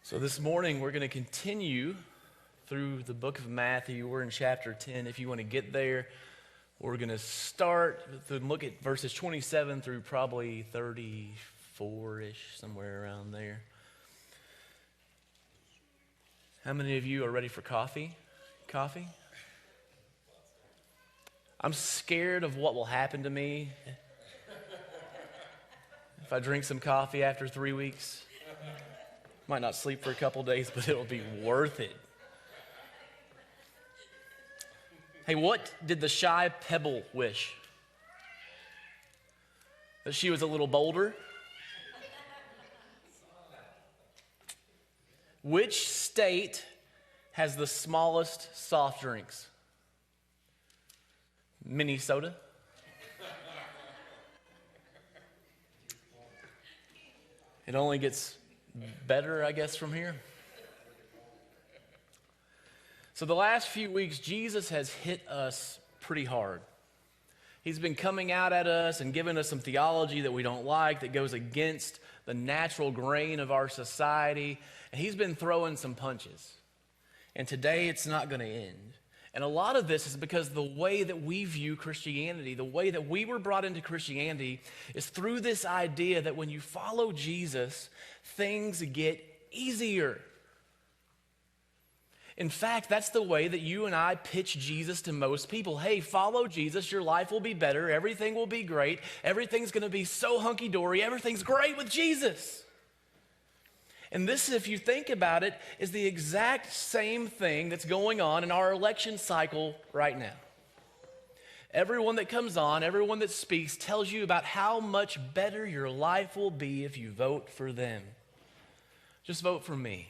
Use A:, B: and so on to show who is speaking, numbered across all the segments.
A: So this morning we're going to continue through the book of Matthew. We're in chapter 10. If you want to get there, we're going to start to look at verses 27 through probably 34-ish, somewhere around there. How many of you are ready for coffee? Coffee? I'm scared of what will happen to me if I drink some coffee after 3 weeks. Might not sleep for a couple days, but it'll be worth it. Hey, what did the shy pebble wish? That she was a little bolder? Which state has the smallest soft drinks? Minnesota? It only gets better, I guess, from here. So the last few weeks, Jesus has hit us pretty hard. He's been coming out at us and giving us some theology that we don't like, that goes against the natural grain of our society. And he's been throwing some punches. And today it's not going to end. And a lot of this is because the way that we view Christianity, the way that we were brought into Christianity, is through this idea that when you follow Jesus, things get easier. In fact, that's the way that you and I pitch Jesus to most people. Hey, follow Jesus, your life will be better, everything will be great, everything's going to be so hunky-dory, everything's great with Jesus. And this, if you think about it, is the exact same thing that's going on in our election cycle right now. Everyone that comes on, everyone that speaks tells you about how much better your life will be if you vote for them. Just vote for me.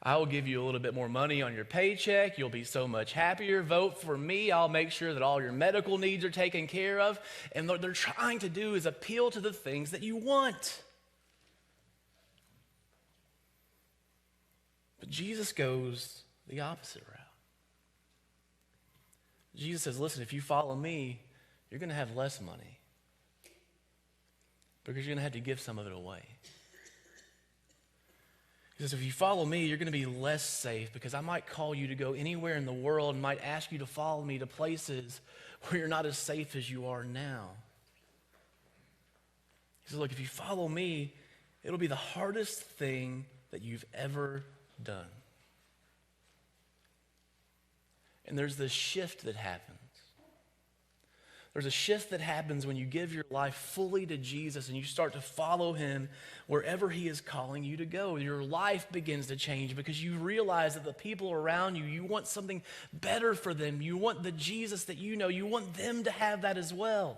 A: I will give you a little bit more money on your paycheck. You'll be so much happier. Vote for me. I'll make sure that all your medical needs are taken care of. And what they're trying to do is appeal to the things that you want. But Jesus goes the opposite route. Jesus says, listen, if you follow me, you're going to have less money because you're going to have to give some of it away. He says, if you follow me, you're going to be less safe because I might call you to go anywhere in the world and might ask you to follow me to places where you're not as safe as you are now. He says, look, if you follow me, it'll be the hardest thing that you've ever done. And there's this shift that happens. There's a shift that happens when you give your life fully to Jesus and you start to follow him wherever he is calling you to go. Your life begins to change because you realize that the people around you, you want something better for them. You want the Jesus that you know. You want them to have that as well.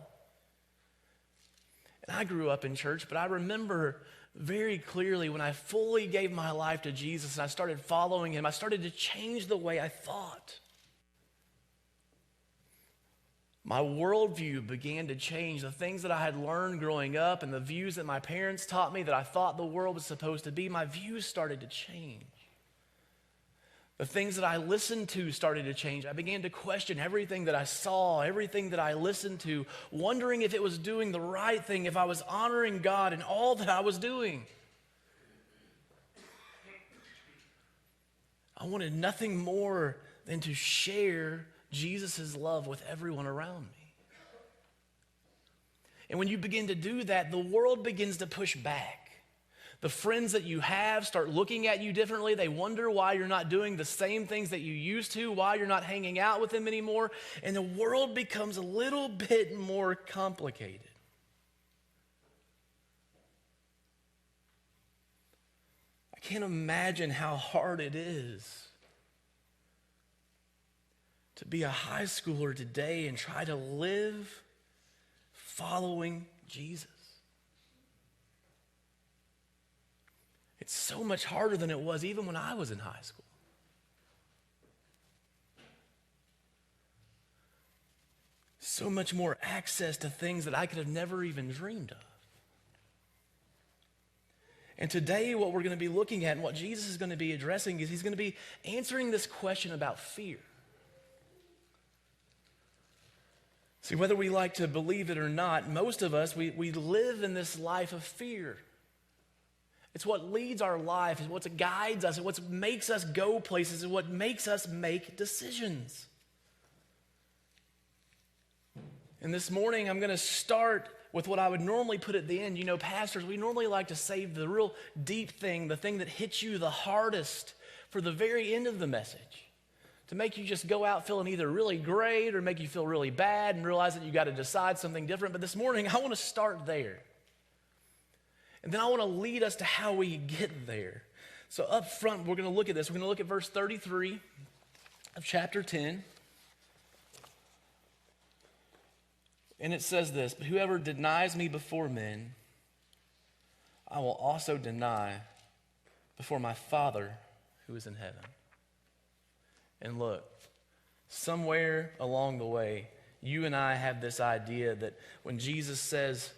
A: And I grew up in church, but I remember very clearly when I fully gave my life to Jesus and I started following him, I started to change the way I thought. My worldview began to change. The things that I had learned growing up and the views that my parents taught me that I thought the world was supposed to be, my views started to change. The things that I listened to started to change. I began to question everything that I saw, everything that I listened to, wondering if it was doing the right thing, if I was honoring God in all that I was doing. I wanted nothing more than to share Jesus' love with everyone around me. And when you begin to do that, the world begins to push back. The friends that you have start looking at you differently. They wonder why you're not doing the same things that you used to, why you're not hanging out with them anymore. And the world becomes a little bit more complicated. I can't imagine how hard it is to be a high schooler today and try to live following Jesus. It's so much harder than it was even when I was in high school. So much more access to things that I could have never even dreamed of. And today what we're going to be looking at and what Jesus is going to be addressing is he's going to be answering this question about fear. See, whether we like to believe it or not, most of us, we live in this life of fear. It's what leads our life. It's what guides us. It's what makes us go places. It's what makes us make decisions. And this morning, I'm going to start with what I would normally put at the end. You know, pastors, we normally like to save the real deep thing, the thing that hits you the hardest for the very end of the message, to make you just go out feeling either really great or make you feel really bad and realize that you got to decide something different. But this morning, I want to start there. And then I want to lead us to how we get there. So up front, we're going to look at this. We're going to look at verse 33 of chapter 10. And it says this, "But whoever denies me before men, I will also deny before my Father who is in heaven." And look, somewhere along the way, you and I have this idea that when Jesus says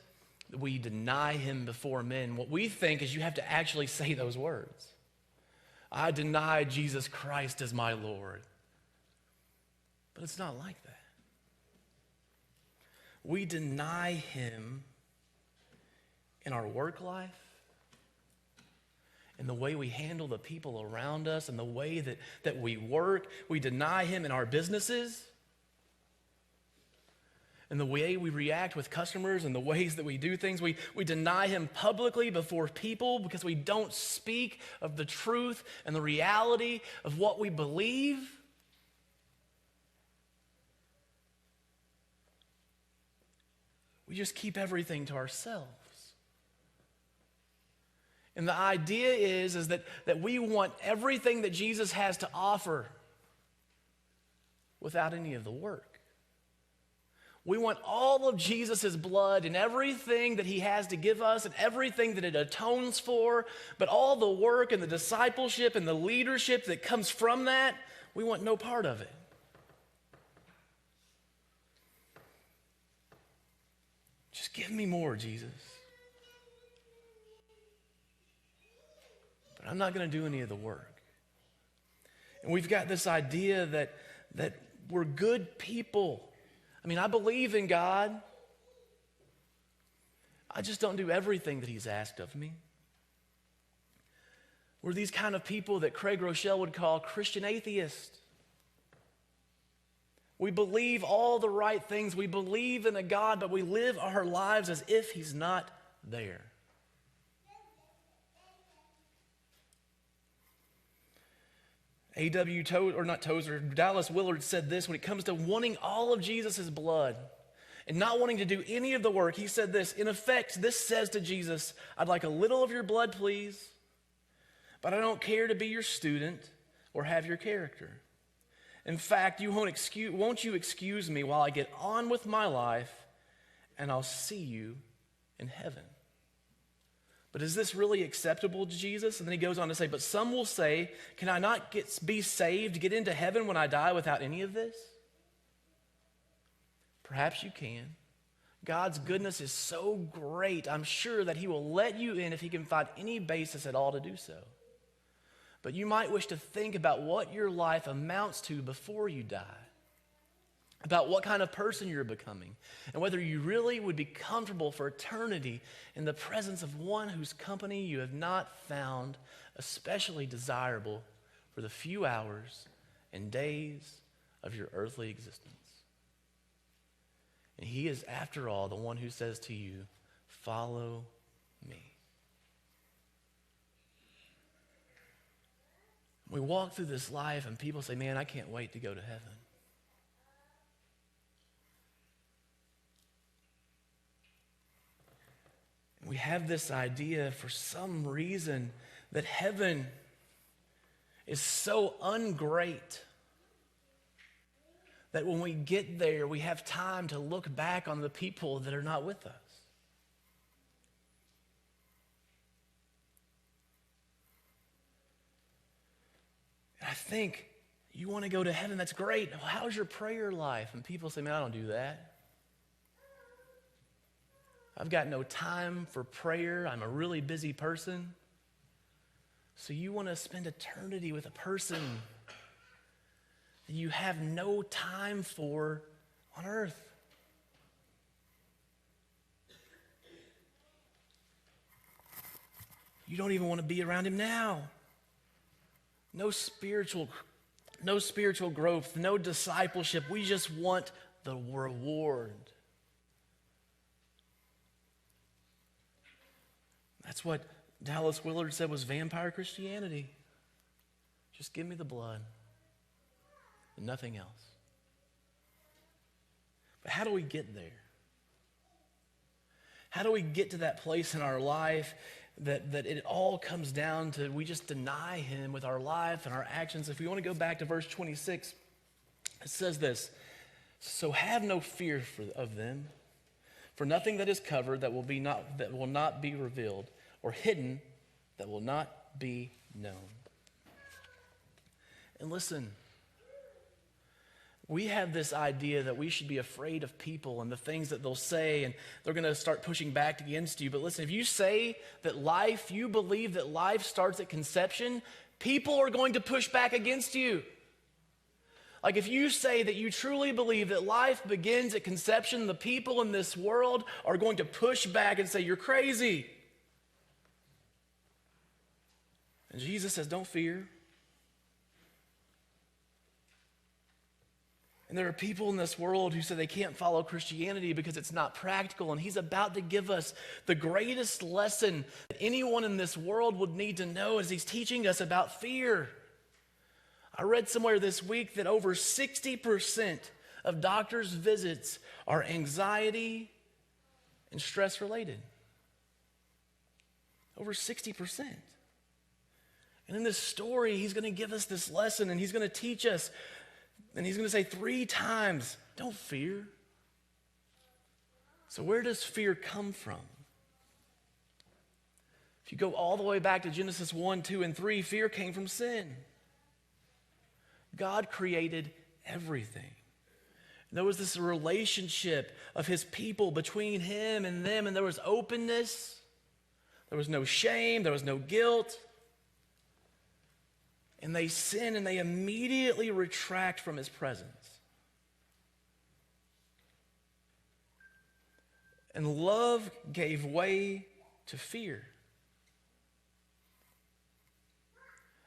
A: we deny him before men, what we think is you have to actually say those words. I deny Jesus Christ as my Lord. But it's not like that. We deny him in our work life, in the way we handle the people around us, in the way that we work. We deny him in our businesses, in the way we react with customers, and the ways that we do things. We deny him publicly before people because we don't speak of the truth and the reality of what we believe. We just keep everything to ourselves. And the idea is that we want everything that Jesus has to offer without any of the work. We want all of Jesus' blood and everything that he has to give us and everything that it atones for, but all the work and the discipleship and the leadership that comes from that, we want no part of it. Just give me more, Jesus. But I'm not going to do any of the work. And we've got this idea that we're good people. I mean, I believe in God. I just don't do everything that he's asked of me. We're these kind of people that Craig Rochelle would call Christian atheists. We believe all the right things. We believe in a God, but we live our lives as if he's not there. Dallas Willard said this when it comes to wanting all of Jesus' blood and not wanting to do any of the work. He said this, in effect, this says to Jesus, I'd like a little of your blood, please, but I don't care to be your student or have your character. In fact, won't you excuse me while I get on with my life, and I'll see you in heaven. But is this really acceptable to Jesus? And then he goes on to say, but some will say, can I not be saved, get into heaven when I die without any of this? Perhaps you can. God's goodness is so great, I'm sure that he will let you in if he can find any basis at all to do so. But you might wish to think about what your life amounts to before you die, about what kind of person you're becoming, and whether you really would be comfortable for eternity in the presence of one whose company you have not found especially desirable for the few hours and days of your earthly existence. And he is, after all, the one who says to you, follow me. We walk through this life and people say, man, I can't wait to go to heaven. We have this idea for some reason that heaven is so ungreat that when we get there, we have time to look back on the people that are not with us. And I think you want to go to heaven, that's great. Well, how's your prayer life? And people say, man, I don't do that. I've got no time for prayer. I'm a really busy person. So you want to spend eternity with a person that you have no time for on earth. you don't even want to be around him now. No spiritual growth, no discipleship. We just want the reward. That's what Dallas Willard said was vampire Christianity. Just give me the blood and nothing else. But how do we get there? How do we get to that place in our life that it all comes down to we just deny him with our life and our actions? If we want to go back to verse 26, it says this, so have no fear of them, for nothing that is covered that will not be revealed, or hidden that will not be known. And listen, we have this idea that we should be afraid of people and the things that they'll say, and they're going to start pushing back against you. But listen, if you say that you believe that life starts at conception, people are going to push back against you. Like if you say that you truly believe that life begins at conception, the people in this world are going to push back and say, you're crazy. And Jesus says, don't fear. And there are people in this world who say they can't follow Christianity because it's not practical. And he's about to give us the greatest lesson that anyone in this world would need to know as he's teaching us about fear. I read somewhere this week that over 60% of doctors' visits are anxiety and stress related. Over 60%. And in this story, he's going to give us this lesson and he's going to teach us. And he's going to say 3 times, don't fear. So where does fear come from? If you go all the way back to Genesis 1, 2, and 3, fear came from sin. God created everything. There was this relationship of his people between him and them, and there was openness. There was no shame. There was no guilt. And they sin and they immediately retract from his presence. And love gave way to fear.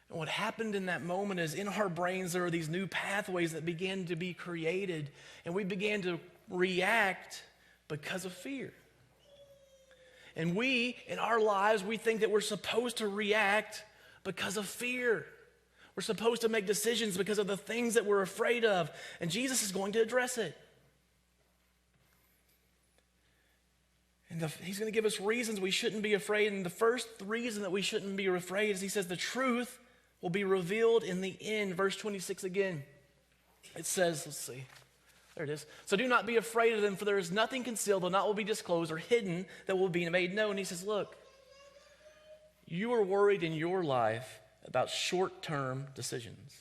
A: And what happened in that moment is in our brains there are these new pathways that began to be created, and we began to react because of fear. And in our lives, we think that we're supposed to react because of fear. We're supposed to make decisions because of the things that we're afraid of. And Jesus is going to address it. And he's going to give us reasons we shouldn't be afraid. And the first reason that we shouldn't be afraid is he says the truth will be revealed in the end. Verse 26 again. It says, let's see. There it is. So do not be afraid of them, for there is nothing concealed, though not will be disclosed, or hidden that will be made known. He says, look, you are worried in your life about short-term decisions.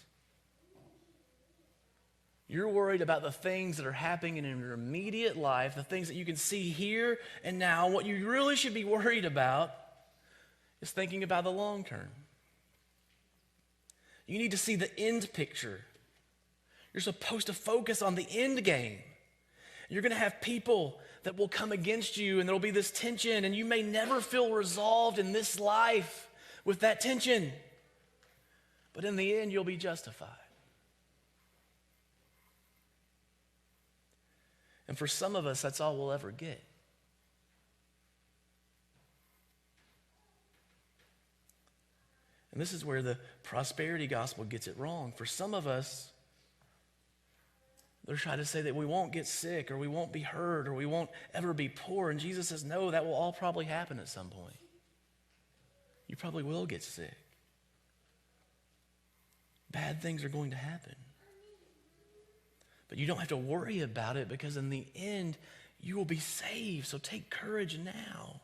A: You're worried about the things that are happening in your immediate life, the things that you can see here and now. What you really should be worried about is thinking about the long term. You need to see the end picture. You're supposed to focus on the end game. You're going to have people that will come against you, and there'll be this tension, and you may never feel resolved in this life with that tension. But in the end, you'll be justified. And for some of us, that's all we'll ever get. And this is where the prosperity gospel gets it wrong. For some of us, they're trying to say that we won't get sick, or we won't be hurt, or we won't ever be poor. And Jesus says, no, that will all probably happen at some point. You probably will get sick. Bad things are going to happen. But you don't have to worry about it, because in the end, you will be saved. So take courage now.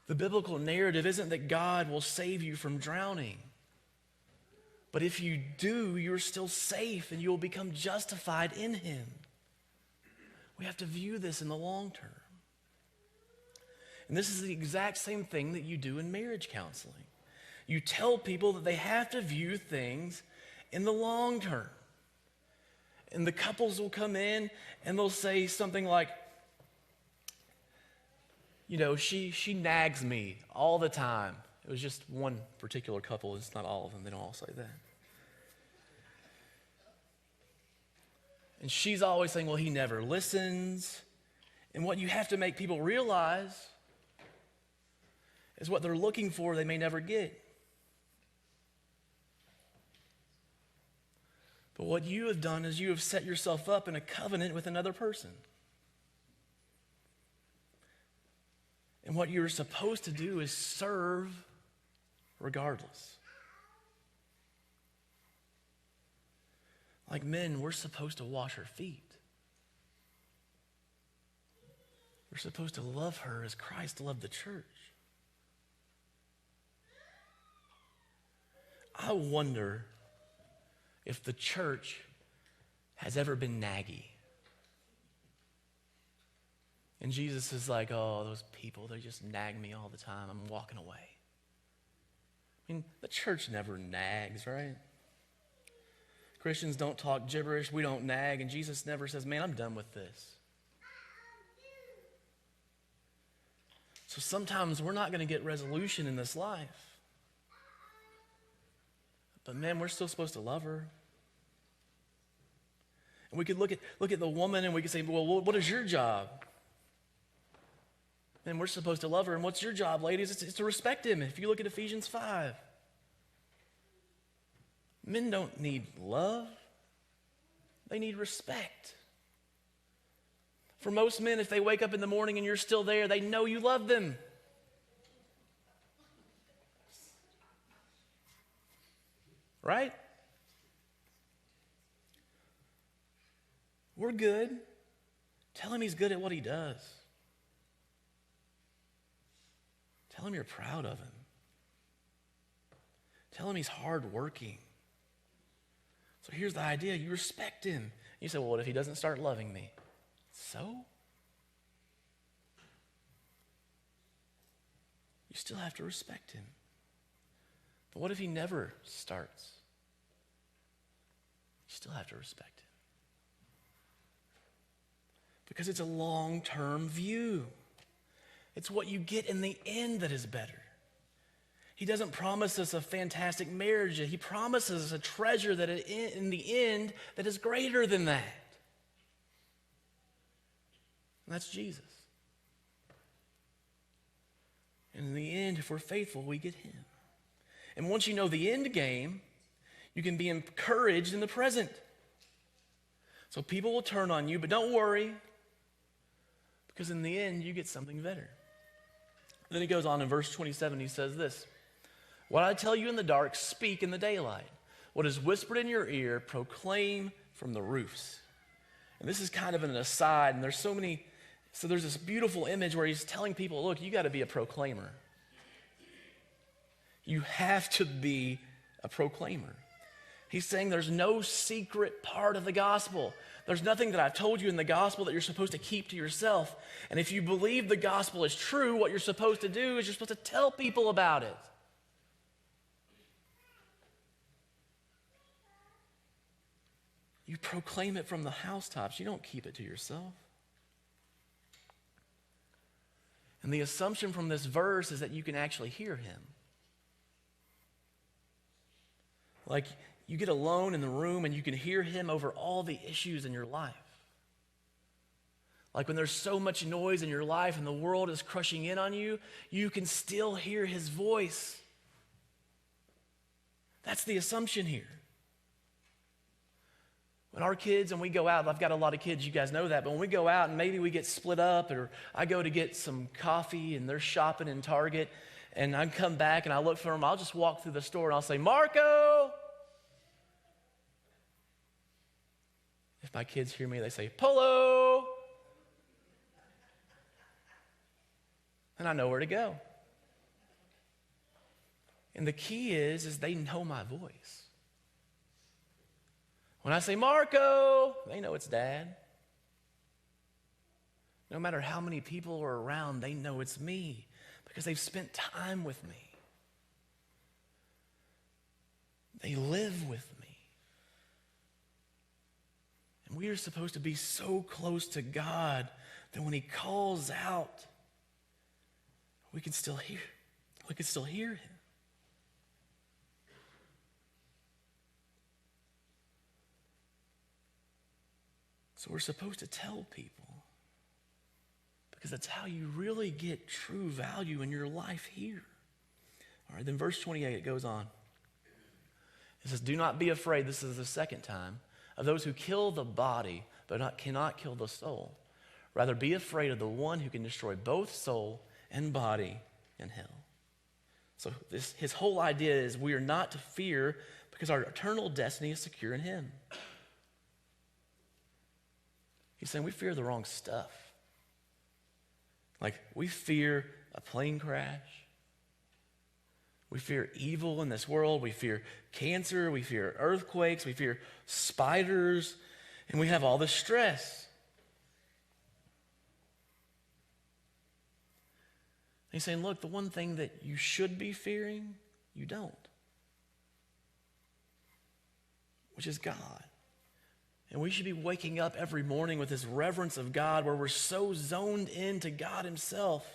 A: The biblical narrative isn't that God will save you from drowning. But if you do, you're still safe and you will become justified in him. We have to view this in the long term. And this is the exact same thing that you do in marriage counseling. You tell people that they have to view things in the long term. And the couples will come in and they'll say something like, she nags me all the time. It was just one particular couple. It's not all of them. They don't all say that. And she's always saying, well, he never listens. And what you have to make people realize is what they're looking for, they may never get. But what you have done is you have set yourself up in a covenant with another person. And what you're supposed to do is serve regardless. Like men, we're supposed to wash her feet. We're supposed to love her as Christ loved the church. I wonder if the church has ever been naggy. And Jesus is like, oh, those people, they just nag me all the time. I'm walking away. I mean, the church never nags, right? Christians don't talk gibberish. We don't nag. And Jesus never says, man, I'm done with this. So sometimes we're not going to get resolution in this life. But man, we're still supposed to love her. And we could look at the woman and we could say, well, what is your job? And we're supposed to love her. And what's your job, ladies? It's to respect him. If you look at Ephesians 5. Men don't need love. They need respect. For most men, if they wake up in the morning and you're still there, they know you love them. Right? We're good. Tell him he's good at what he does. Tell him you're proud of him. Tell him he's hardworking. So here's the idea. You respect him. You say, well, what if he doesn't start loving me? So? You still have to respect him. But what if he never starts? You still have to respect him. Because it's a long-term view. It's what you get in the end that is better. He doesn't promise us a fantastic marriage. He promises us a treasure that in the end that is greater than that. And that's Jesus. And in the end, if we're faithful, we get him. And once you know the end game, you can be encouraged in the present. So people will turn on you, but don't worry, because in the end, you get something better. Then he goes on in verse 27, he says this, what I tell you in the dark, speak in the daylight. What is whispered in your ear, proclaim from the roofs. And this is kind of an aside, and there's this beautiful image where he's telling people, look, you got to be a proclaimer. You have to be a proclaimer. He's saying there's no secret part of the gospel. There's nothing that I've told you in the gospel that you're supposed to keep to yourself. And if you believe the gospel is true, what you're supposed to do is you're supposed to tell people about it. You proclaim it from the housetops. You don't keep it to yourself. And the assumption from this verse is that you can actually hear him. Like you get alone in the room and you can hear him over all the issues in your life. Like when there's so much noise in your life and the world is crushing in on you, you can still hear his voice. That's the assumption here. When our kids and we go out, I've got a lot of kids, you guys know that, but when we go out and maybe we get split up or I go to get some coffee and they're shopping in Target and I come back and I look for them, I'll just walk through the store and I'll say, Marco! If my kids hear me, they say, Polo! And I know where to go. And the key is they know my voice. When I say, Marco, they know it's Dad. No matter how many people are around, they know it's me because they've spent time with me. They live with me. And we are supposed to be so close to God that when he calls out, we can still hear. We can still hear him. So we're supposed to tell people, because that's how you really get true value in your life here. All right, then verse 28, it goes on. It says, do not be afraid, this is the second time, of those who kill the body, but cannot kill the soul. Rather, be afraid of the one who can destroy both soul and body in hell. So his whole idea is we are not to fear because our eternal destiny is secure in him. He's saying we fear the wrong stuff. Like, we fear a plane crash. We fear evil in this world. We fear cancer. We fear earthquakes. We fear spiders. And we have all this stress. He's saying, look, the one thing that you should be fearing, you don't. Which is God. And we should be waking up every morning with this reverence of God where we're so zoned into God himself.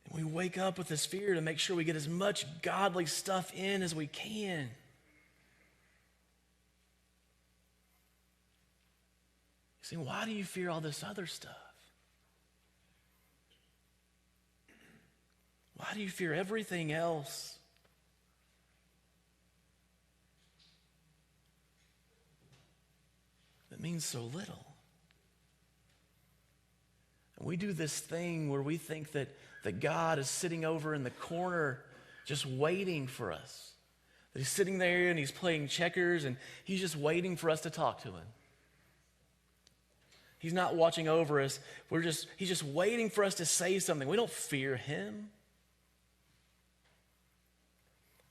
A: And we wake up with this fear to make sure we get as much godly stuff in as we can. See, why do you fear all this other stuff? Why do you fear everything else? That means so little. And we do this thing where we think that God is sitting over in the corner just waiting for us. That he's sitting there and he's playing checkers and he's just waiting for us to talk to him. He's not watching over us. He's just waiting for us to say something. We don't fear him.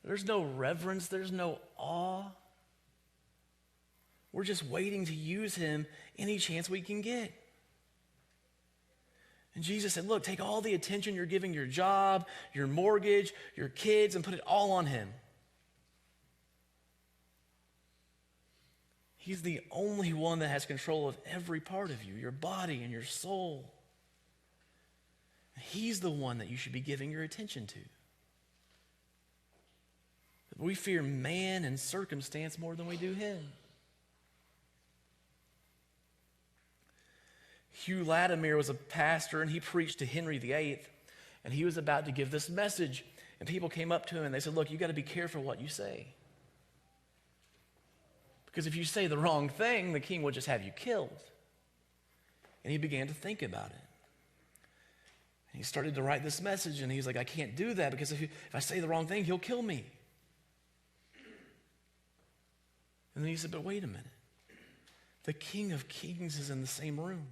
A: There's no reverence. There's no awe. We're just waiting to use him any chance we can get. And Jesus said, look, take all the attention you're giving your job, your mortgage, your kids, and put it all on him. He's the only one that has control of every part of you, your body and your soul. He's the one that you should be giving your attention to. We fear man and circumstance more than we do him. Hugh Latimer was a pastor, and he preached to Henry VIII, and he was about to give this message. And people came up to him, and they said, look, you got to be careful what you say. Because if you say the wrong thing, the king will just have you killed. And he began to think about it. And he started to write this message, and he's like, I can't do that, because if I say the wrong thing, he'll kill me. And then he said, but wait a minute. The King of Kings is in the same room.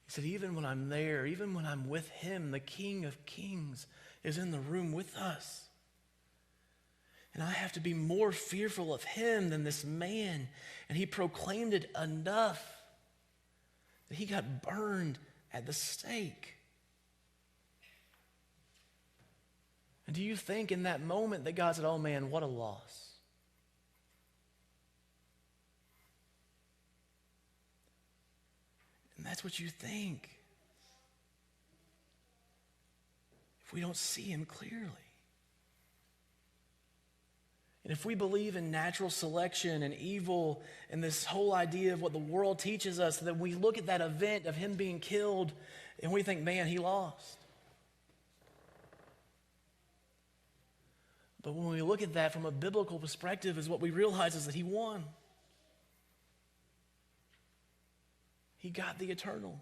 A: He said, even when I'm there, even when I'm with him, the King of Kings is in the room with us. And I have to be more fearful of him than this man. And he proclaimed it enough that he got burned at the stake. And do you think in that moment that God said, oh man, what a loss? And that's what you think. If we don't see him clearly. And if we believe in natural selection and evil and this whole idea of what the world teaches us, that we look at that event of him being killed and we think, man, he lost. But when we look at that from a biblical perspective, is what we realize is that he won. He got the eternal.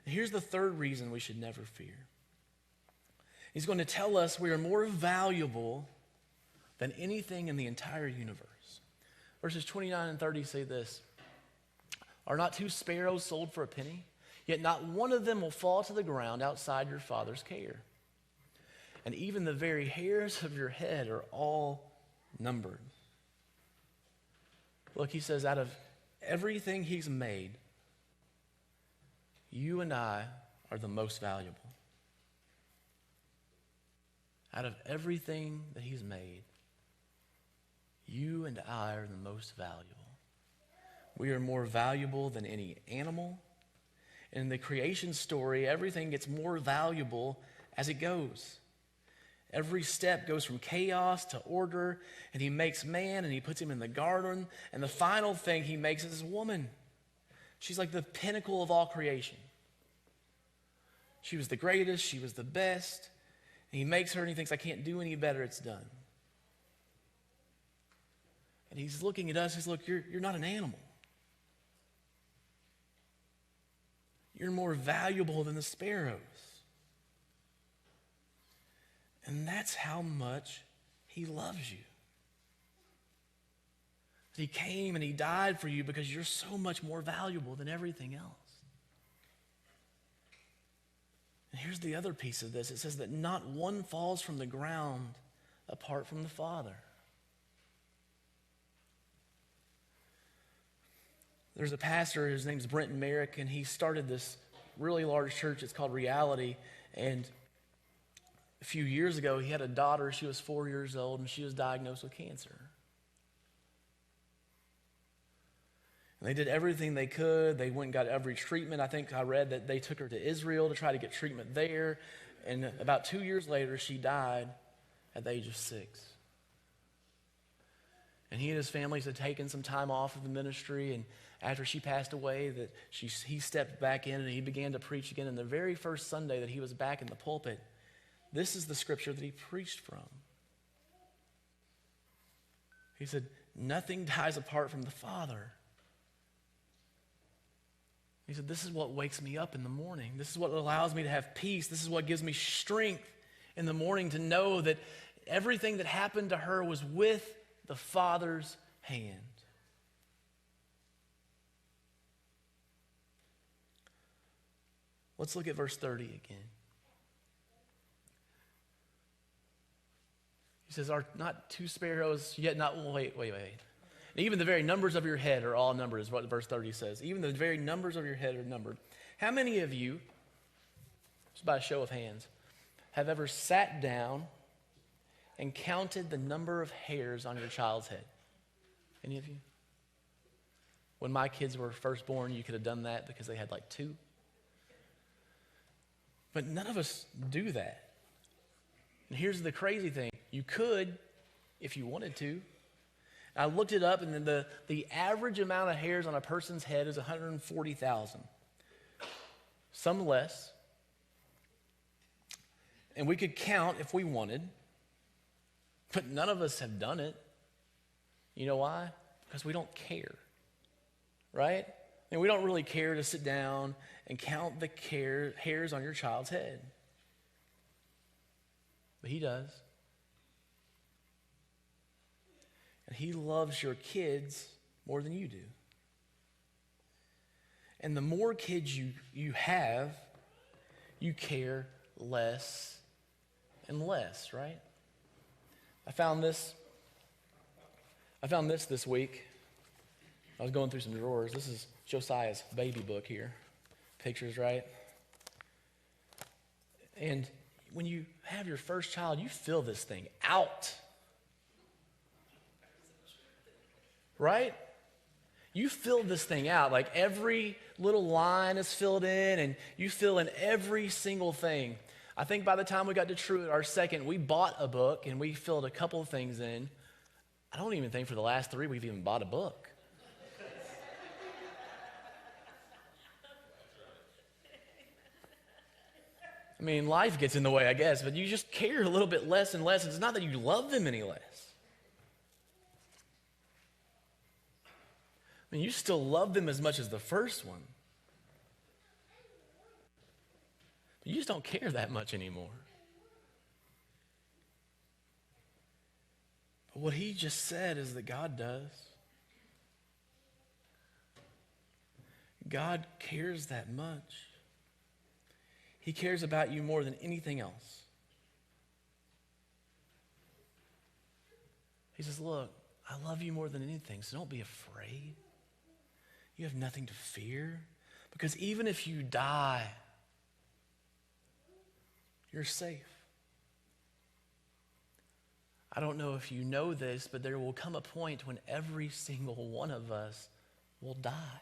A: And here's the third reason we should never fear. He's going to tell us we are more valuable than anything in the entire universe. Verses 29 and 30 say this: are not two sparrows sold for a penny? Yet not one of them will fall to the ground outside your Father's care. And even the very hairs of your head are all numbered. Look, he says, out of everything he's made, you and I are the most valuable. Out of everything that he's made, You and I are the most valuable. We are more valuable than any animal. In the creation story, everything gets more valuable as it goes. Every step goes from chaos to order, and he makes man, and he puts him in the garden, and the final thing he makes is this woman. She's like the pinnacle of all creation. She was the greatest, she was the best, and he makes her, and he thinks, I can't do any better, it's done. And he's looking at us, he's, look, you're not an animal. You're more valuable than the sparrows. And that's how much he loves you. He came and he died for you because you're so much more valuable than everything else. And here's the other piece of this. It says that not one falls from the ground apart from the Father. There's a pastor, his name's Brenton Merrick, and he started this really large church. It's called Reality. And a few years ago, he had a daughter. She was 4 years old, and she was diagnosed with cancer. And they did everything they could. They went and got every treatment. I think I read that they took her to Israel to try to get treatment there. And about 2 years later, she died at the age of 6. And he and his families had taken some time off of the ministry, and after she passed away, he stepped back in and he began to preach again. And the very first Sunday that he was back in the pulpit, this is the scripture that he preached from. He said, nothing dies apart from the Father. He said, this is what wakes me up in the morning. This is what allows me to have peace. This is what gives me strength in the morning to know that everything that happened to her was with the Father's hand. Let's look at verse 30 again. He says, are not two sparrows yet not, wait. And even the very numbers of your head are all numbered, is what verse 30 says. Even the very numbers of your head are numbered. How many of you, just by a show of hands, have ever sat down and counted the number of hairs on your child's head? Any of you? When my kids were first born, you could have done that because they had like 2. But none of us do that. And here's the crazy thing. You could if you wanted to. I looked it up, and then the average amount of hairs on a person's head is 140,000. Some less. And we could count if we wanted, but none of us have done it. You know why? Because we don't care, right? And we don't really care to sit down and count the hairs on your child's head. But he does. And he loves your kids more than you do. And the more kids you have, you care less and less, right? I found this this week. I was going through some drawers. This is Josiah's baby book here. Pictures, right? And when you have your first child, you fill this thing out. Right? You fill this thing out. Like every little line is filled in, and you fill in every single thing. I think by the time we got to Truett, our second, we bought a book, and we filled a couple of things in. I don't even think for the last 3 we've even bought a book. I mean, life gets in the way, I guess, but you just care a little bit less and less. It's not that you love them any less. I mean, you still love them as much as the first one. But you just don't care that much anymore. But what he just said is that God does. God cares that much. He cares about you more than anything else. He says, look, I love you more than anything, so don't be afraid. You have nothing to fear, because even if you die, you're safe. I don't know if you know this, but there will come a point when every single one of us will die.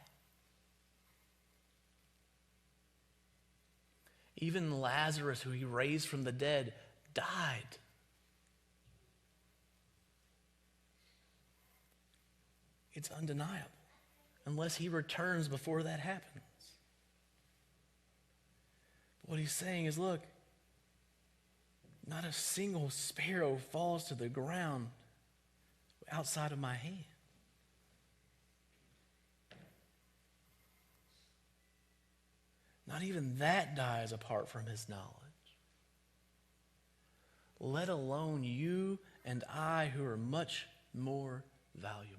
A: Even Lazarus, who he raised from the dead, died. It's undeniable, unless he returns before that happens. But what he's saying is, look, not a single sparrow falls to the ground outside of my hand. Not even that dies apart from his knowledge. Let alone you and I, who are much more valuable.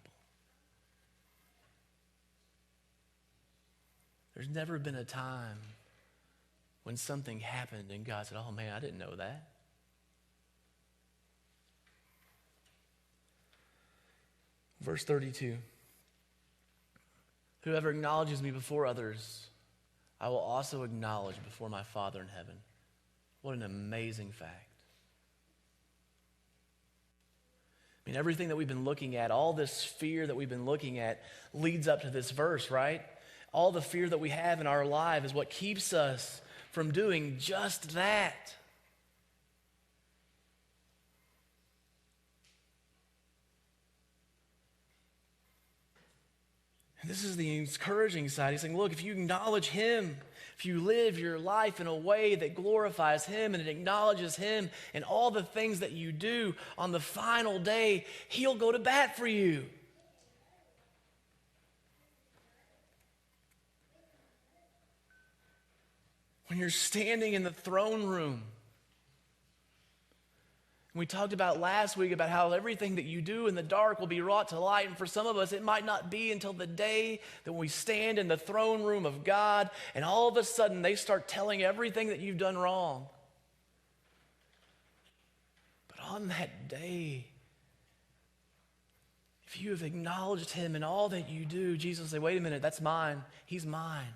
A: There's never been a time when something happened and God said, oh man, I didn't know that. Verse 32. Whoever acknowledges me before others, I will also acknowledge before my Father in heaven. What an amazing fact. I mean, everything that we've been looking at, all this fear that we've been looking at leads up to this verse, right? All the fear that we have in our life is what keeps us from doing just that. And this is the encouraging side. He's saying, look, if you acknowledge him, if you live your life in a way that glorifies him and it acknowledges him and all the things that you do, on the final day, he'll go to bat for you. When you're standing in the throne room, we talked about last week about how everything that you do in the dark will be brought to light. And for some of us, it might not be until the day that we stand in the throne room of God and all of a sudden they start telling everything that you've done wrong. But on that day, if you have acknowledged him in all that you do, Jesus will say, wait a minute, that's mine. He's mine.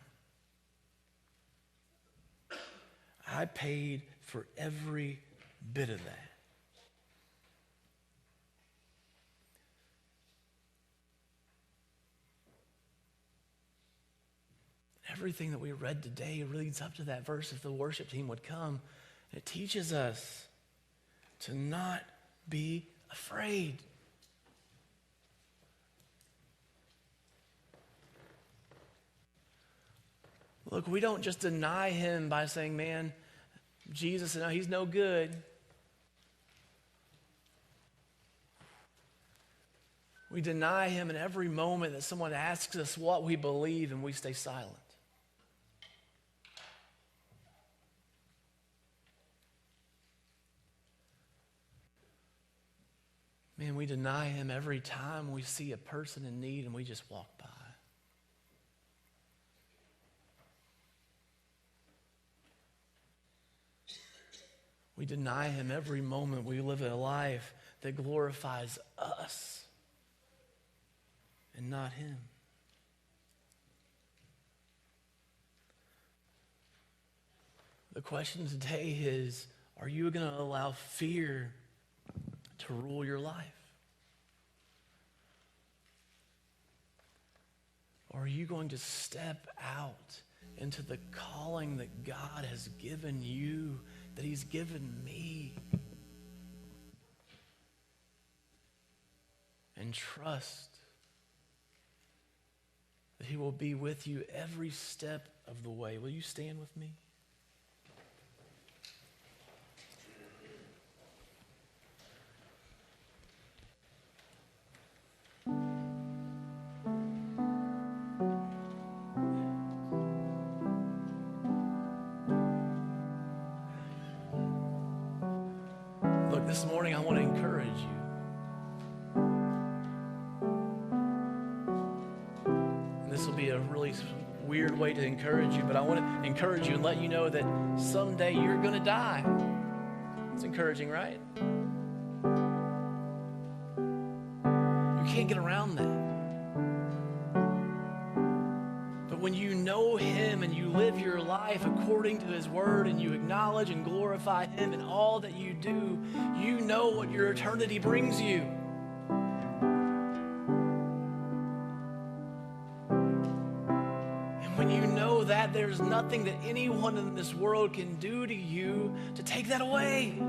A: I paid for every bit of that. Everything that we read today leads up to that verse if the worship team would come. It teaches us to not be afraid. Look, we don't just deny him by saying, man, Jesus, no, he's no good. We deny him in every moment that someone asks us what we believe and we stay silent. Man, we deny him every time we see a person in need and we just walk by. We deny him every moment we live a life that glorifies us and not him. The question today is, are you going to allow fear to rule your life? Or are you going to step out into the calling that God has given you, that he's given me, and trust that he will be with you every step of the way? Will you stand with me? This morning, I want to encourage you. And this will be a really weird way to encourage you, but I want to encourage you and let you know that someday you're going to die. It's encouraging, right? You can't get around that. But when you know him and you live your life according to his word and you acknowledge and glorify him in all that you do, you know what your eternity brings you. And when you know that, there's nothing that anyone in this world can do to you to take that away.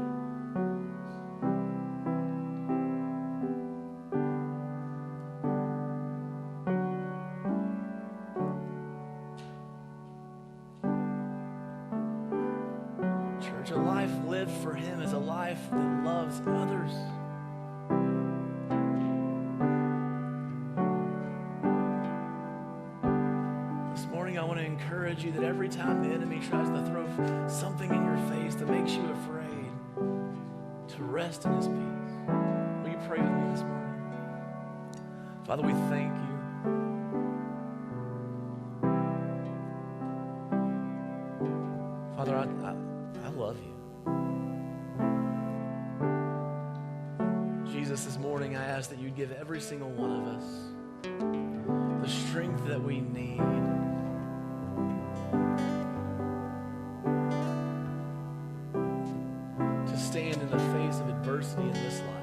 A: Church, a life lived for him is a life that loves others. This morning I want to encourage you that every time the enemy tries to throw something in your face that makes you afraid, to rest in his peace. Will you pray with me this morning? Father, we thank you. Father, I love you. Jesus, this morning I ask that you'd give every single one of us the strength that we need to stand in the face of adversity in this life.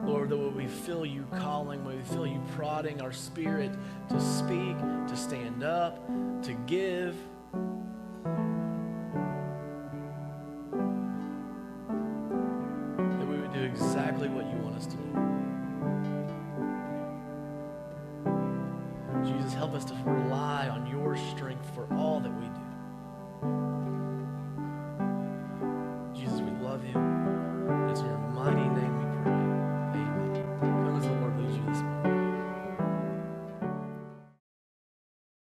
A: Lord, that when we feel you calling, when we feel you prodding our spirit to speak, to stand up, to give, that we would do exactly what you want us to do. Jesus, help us to